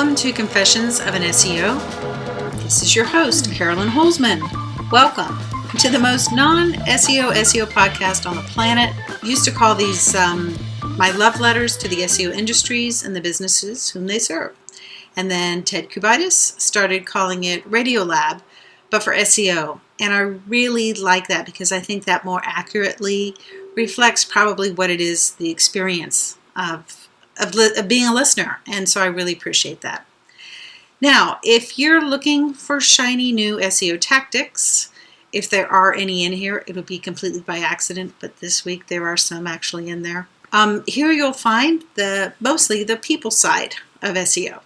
Welcome to Confessions of an SEO. This is your host, Carolyn Holzman. Welcome to the most non-SEO SEO podcast on the planet. I used to call these my love letters to the SEO industries and the businesses whom they serve. And then Ted Kubitis started calling it Radiolab, but for SEO. And I really like that because I think that more accurately reflects probably what it is, the experience of being a listener. And so I really appreciate that. Now, if you're looking for shiny new SEO tactics, if there are any in here, it'll be completely by accident, but this week there are some actually in there. Here you'll find mostly the people side of SEO.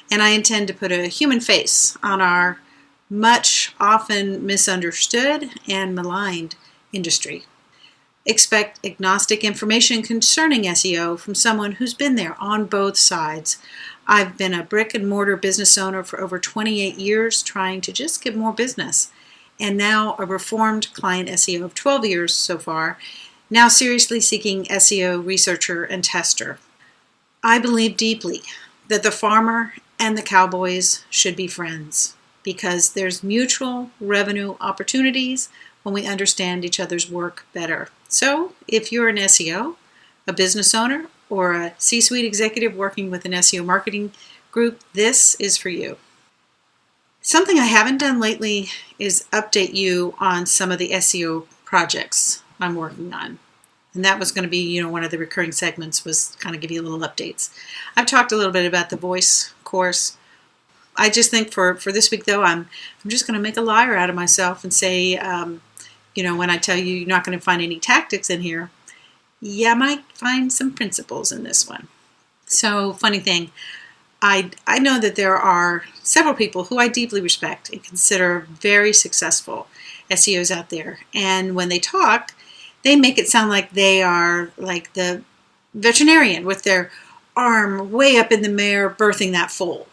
And I intend to put a human face on our much often misunderstood and maligned industry. Expect agnostic information concerning SEO from someone who's been there on both sides. I've been a brick and mortar business owner for over 28 years trying to just get more business. And now a reformed client SEO of 12 years so far, now seriously seeking SEO researcher and tester. I believe deeply that the farmer and the cowboys should be friends because there's mutual revenue opportunities when we understand each other's work better. So if you're an SEO, a business owner, or a C-suite executive working with an SEO marketing group, this is for you. Something I haven't done lately is update you on some of the SEO projects I'm working on. And that was going to be, one of the recurring segments was kind of give you little updates. I've talked a little bit about the voice course. I just think for this week, though, I'm just going to make a liar out of myself and say, when I tell you you're not going to find any tactics in here, I might find some principles in this one. So, funny thing, I know that there are several people who I deeply respect and consider very successful SEOs out there. And when they talk, they make it sound like they are like the veterinarian with their arm way up in the mare birthing that foal.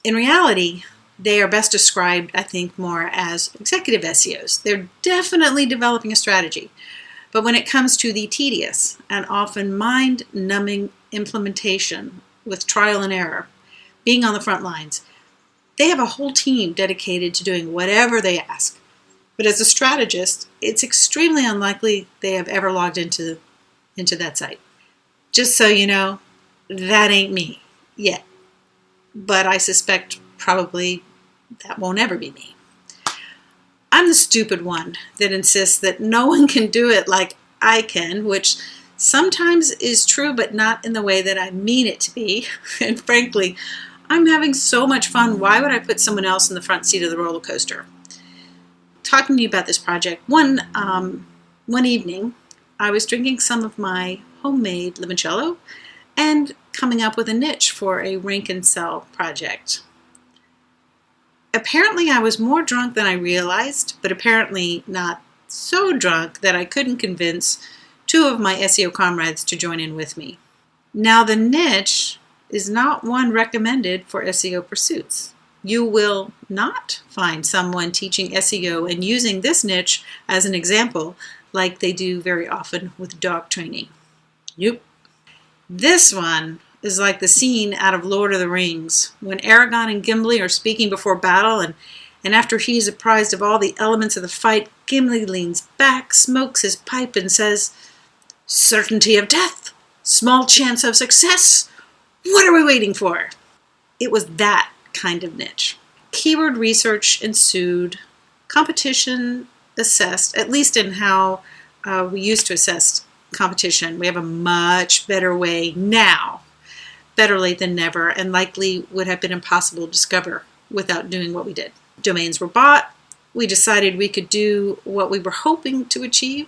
In reality, they are best described, I think, more as executive SEOs. They're definitely developing a strategy. But when it comes to the tedious and often mind-numbing implementation with trial and error, being on the front lines, they have a whole team dedicated to doing whatever they ask. But as a strategist, it's extremely unlikely they have ever logged into that site. Just so you know, that ain't me yet. But I suspect probably that won't ever be me. I'm the stupid one that insists that no one can do it like I can, which sometimes is true, but not in the way that I mean it to be. And frankly, I'm having so much fun. Why would I put someone else in the front seat of the roller coaster? Talking to you about this project, one evening, I was drinking some of my homemade limoncello and coming up with a niche for a rank and sell project. Apparently, I was more drunk than I realized, but apparently not so drunk that I couldn't convince two of my SEO comrades to join in with me. Now, the niche is not one recommended for SEO pursuits. You will not find someone teaching SEO and using this niche as an example like they do very often with dog training. Nope. This one is like the scene out of Lord of the Rings when Aragorn and Gimli are speaking before battle and after he's apprised of all the elements of the fight, Gimli leans back, smokes his pipe and says, "Certainty of death, small chance of success. What are we waiting for?" It was that kind of niche. Keyword research ensued, competition assessed, at least in how we used to assess competition. We have a much better way now. Better late than never, and likely would have been impossible to discover without doing what we did. Domains were bought. We decided we could do what we were hoping to achieve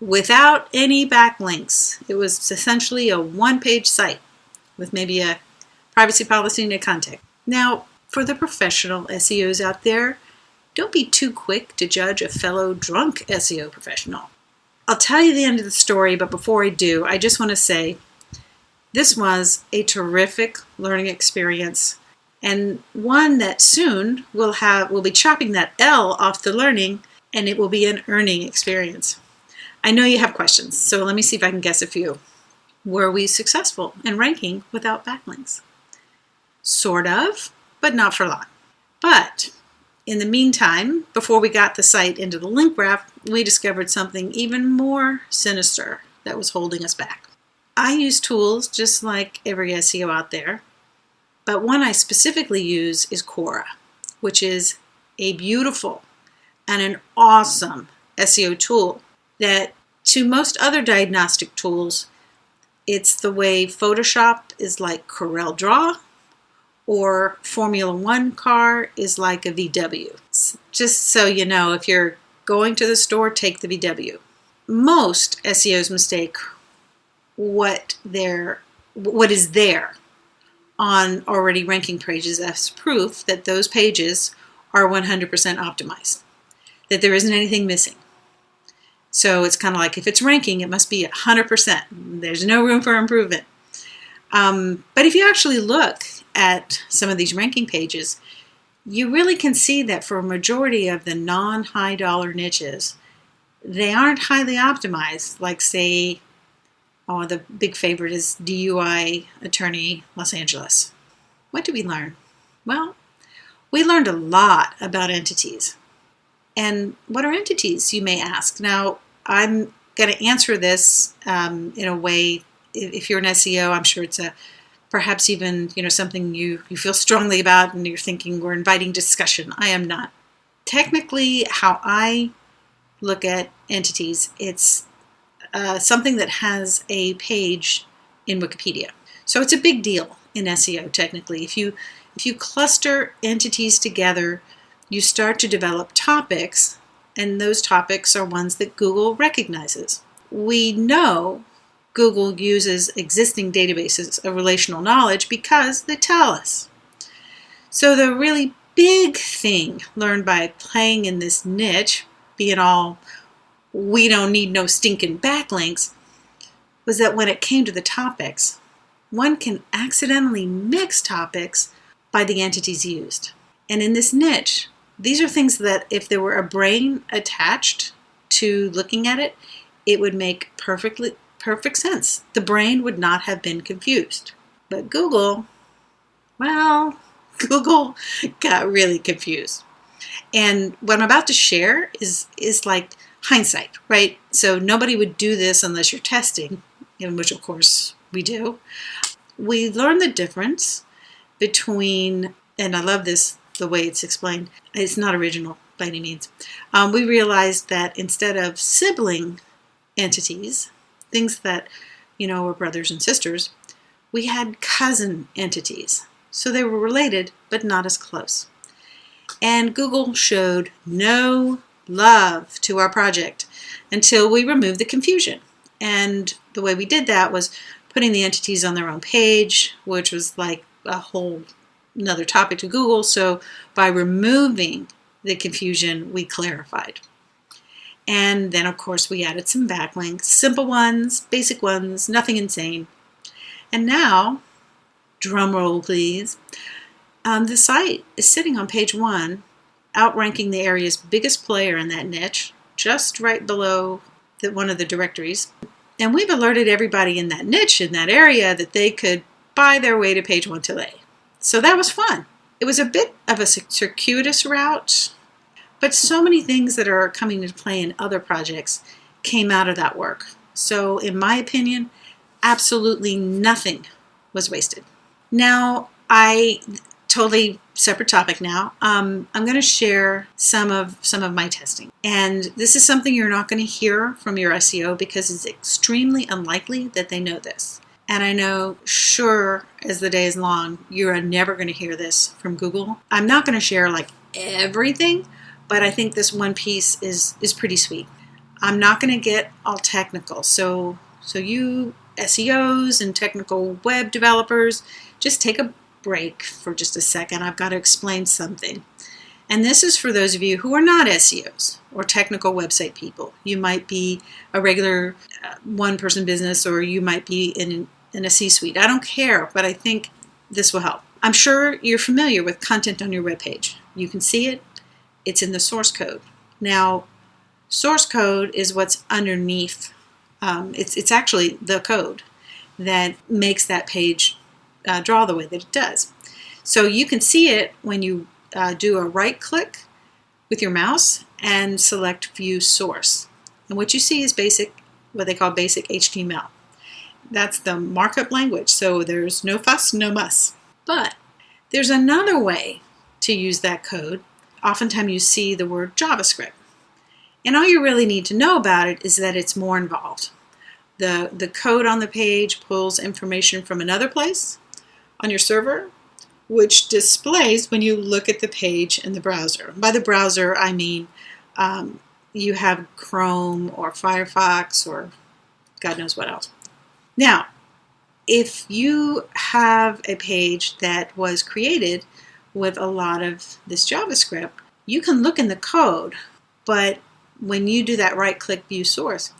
without any backlinks. It was essentially a one-page site with maybe a privacy policy and a contact. Now, for the professional SEOs out there, don't be too quick to judge a fellow drunk SEO professional. I'll tell you the end of the story, but before I do, I just want to say this was a terrific learning experience and one that soon we'll be chopping that L off the learning and it will be an earning experience. I know you have questions, so let me see if I can guess a few. Were we successful in ranking without backlinks? Sort of, but not for long. But in the meantime, before we got the site into the link graph, we discovered something even more sinister that was holding us back. I use tools just like every SEO out there, but one I specifically use is Quora, which is a beautiful and an awesome SEO tool that, to most other diagnostic tools, it's the way Photoshop is like CorelDRAW or Formula One car is like a VW. Just so you know, if you're going to the store, take the VW. Most SEOs mistake what is there on already ranking pages as proof that those pages are 100% optimized, that there isn't anything missing. So it's kind of like if it's ranking, it must be 100%. There's no room for improvement. But if you actually look at some of these ranking pages, you really can see that for a majority of the non-high dollar niches, they aren't highly optimized, like say, the big favorite is DUI Attorney Los Angeles. What did we learn? Well, we learned a lot about entities. And what are entities, you may ask? Now, I'm going to answer this in a way, if you're an SEO, I'm sure it's perhaps even something you feel strongly about and you're thinking we're inviting discussion. I am not. Technically, how I look at entities, it's something that has a page in Wikipedia. So it's a big deal in SEO technically. If you cluster entities together, you start to develop topics, and those topics are ones that Google recognizes. We know Google uses existing databases of relational knowledge because they tell us. So the really big thing learned by playing in this niche, being all we don't need no stinking backlinks, was that when it came to the topics, one can accidentally mix topics by the entities used. And in this niche, these are things that if there were a brain attached to looking at it, it would make perfect sense. The brain would not have been confused. But Google got really confused. And what I'm about to share is like hindsight, right? So nobody would do this unless you're testing, in which of course we do. We learn the difference between, and I love this, the way it's explained. It's not original by any means. We realized that instead of sibling entities, things that, were brothers and sisters, we had cousin entities. So they were related, but not as close. And Google showed no love to our project until we removed the confusion. And the way we did that was putting the entities on their own page, which was like a whole another topic to Google. So by removing the confusion, we clarified. And then, of course, we added some backlinks, simple ones, basic ones, nothing insane. And now, drum roll please, the site is sitting on page 1, outranking the area's biggest player in that niche, just right below one of the directories. And we've alerted everybody in that niche, in that area, that they could buy their way to page 1 today. So that was fun. It was a bit of a circuitous route, but so many things that are coming into play in other projects came out of that work. So in my opinion, absolutely nothing was wasted. Now, totally separate topic now. I'm going to share some of my testing. And this is something you're not going to hear from your SEO because it's extremely unlikely that they know this. And I know, sure as the day is long, you're never going to hear this from Google. I'm not going to share like everything, but I think this one piece is pretty sweet. I'm not going to get all technical. So you SEOs and technical web developers, just take a break for just a second. I've got to explain something. And this is for those of you who are not SEOs or technical website people. You might be a regular one-person business, or you might be in a C-suite. I don't care, but I think this will help. I'm sure you're familiar with content on your webpage. You can see it. It's in the source code. Now, source code is what's underneath. It's actually the code that makes that page draw the way that it does. So you can see it when you do a right click with your mouse and select View Source. And what you see is what they call basic HTML. That's the markup language, so there's no fuss, no muss. But there's another way to use that code. Oftentimes you see the word JavaScript. And all you really need to know about it is that it's more involved. The code on the page pulls information from another place on your server, which displays when you look at the page in the browser. By the browser, I mean you have Chrome or Firefox or God knows what else. Now, if you have a page that was created with a lot of this JavaScript, you can look in the code, but when you do that right-click View Source,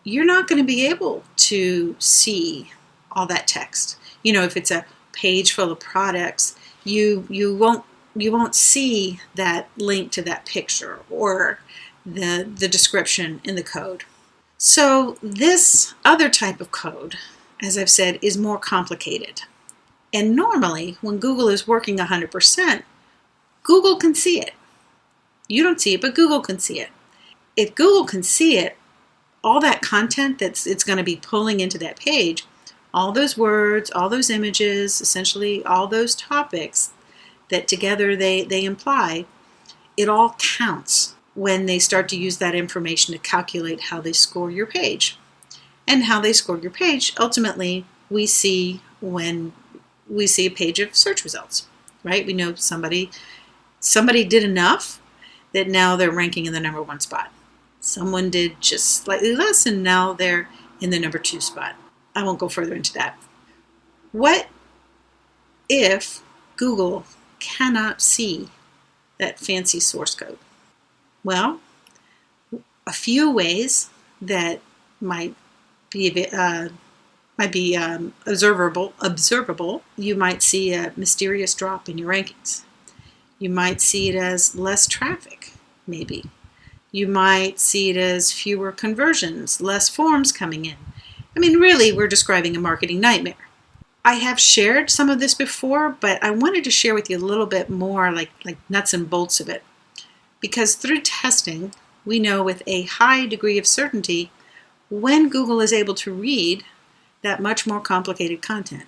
you're not going to be able to see all that text. If it's a page full of products, you won't see that link to that picture or the description in the code. So this other type of code, as I've said, is more complicated. And normally, when Google is working 100%, Google can see it. You don't see it, but Google can see it. If Google can see it, all that content it's going to be pulling into that page, all those words, all those images, essentially all those topics that together they imply, it all counts when they start to use that information to calculate how they score your page. And how they score your page, ultimately, we see when we see a page of search results, right? We know somebody did enough that now they're ranking in the number 1 spot. Someone did just slightly less, and now they're in the number 2 spot. I won't go further into that. What if Google cannot see that fancy source code? Well, a few ways that might be observable. You might see a mysterious drop in your rankings. You might see it as less traffic, maybe. You might see it as fewer conversions, less forms coming in. I mean, really, we're describing a marketing nightmare. I have shared some of this before, but I wanted to share with you a little bit more like nuts and bolts of it. Because through testing, we know with a high degree of certainty when Google is able to read that much more complicated content.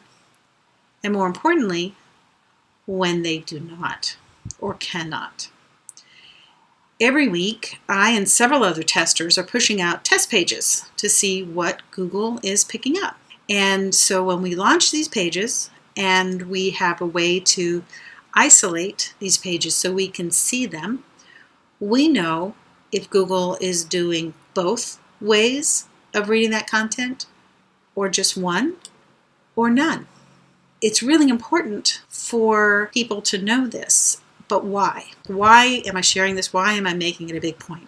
And more importantly, when they do not or cannot. Every week, I and several other testers are pushing out test pages to see what Google is picking up. And so when we launch these pages and we have a way to isolate these pages so we can see them, we know if Google is doing both ways of reading that content or just one or none. It's really important for people to know this. But why? Why am I sharing this? Why am I making it a big point?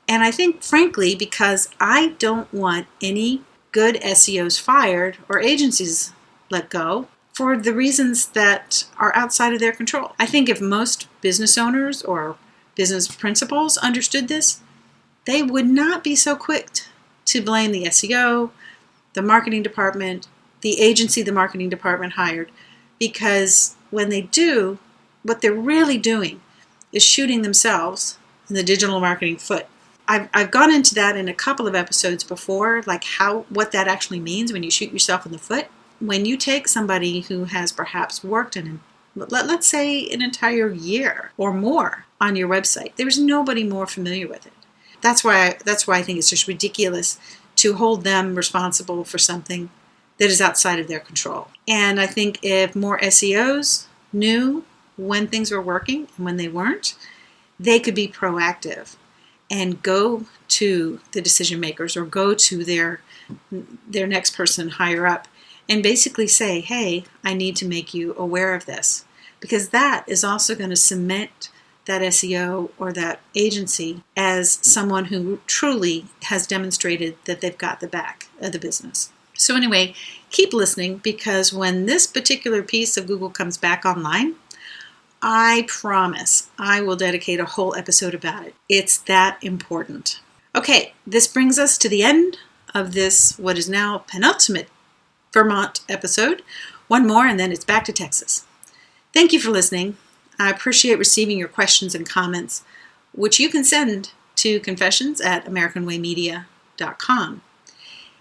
And I think, frankly, because I don't want any good SEOs fired or agencies let go for the reasons that are outside of their control. I think if most business owners or business principals understood this, they would not be so quick to blame the SEO, the marketing department, the agency the marketing department hired, because when they do, what they're really doing is shooting themselves in the digital marketing foot. I've gone into that in a couple of episodes before, like what that actually means when you shoot yourself in the foot. When you take somebody who has perhaps worked in, let's say, an entire year or more on your website, there's nobody more familiar with it. That's why I think it's just ridiculous to hold them responsible for something that is outside of their control. And I think if more SEOs knew when things were working and when they weren't, they could be proactive and go to the decision makers or go to their next person higher up and basically say, hey, I need to make you aware of this. Because that is also going to cement that SEO or that agency as someone who truly has demonstrated that they've got the back of the business. So anyway, keep listening, because when this particular piece of Google comes back online, I promise I will dedicate a whole episode about it. It's that important. Okay, this brings us to the end of this, what is now penultimate Vermont episode. One more and then it's back to Texas. Thank you for listening. I appreciate receiving your questions and comments, which you can send to confessions@americanwaymedia.com.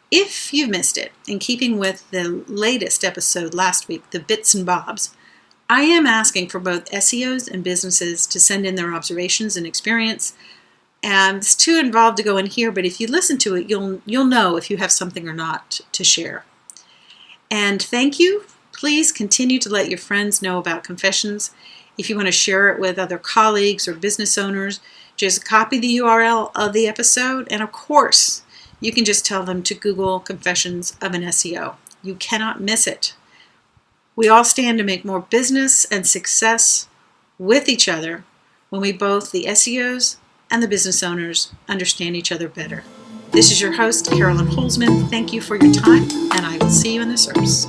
If you missed it, in keeping with the latest episode last week, the bits and bobs, I am asking for both SEOs and businesses to send in their observations and experience. And it's too involved to go in here, but if you listen to it, you'll know if you have something or not to share. And thank you. Please continue to let your friends know about Confessions. If you want to share it with other colleagues or business owners, just copy the URL of the episode. And of course, you can just tell them to Google Confessions of an SEO. You cannot miss it. We all stand to make more business and success with each other when we both, the SEOs and the business owners, understand each other better. This is your host, Carolyn Holzman. Thank you for your time, and I will see you in the service.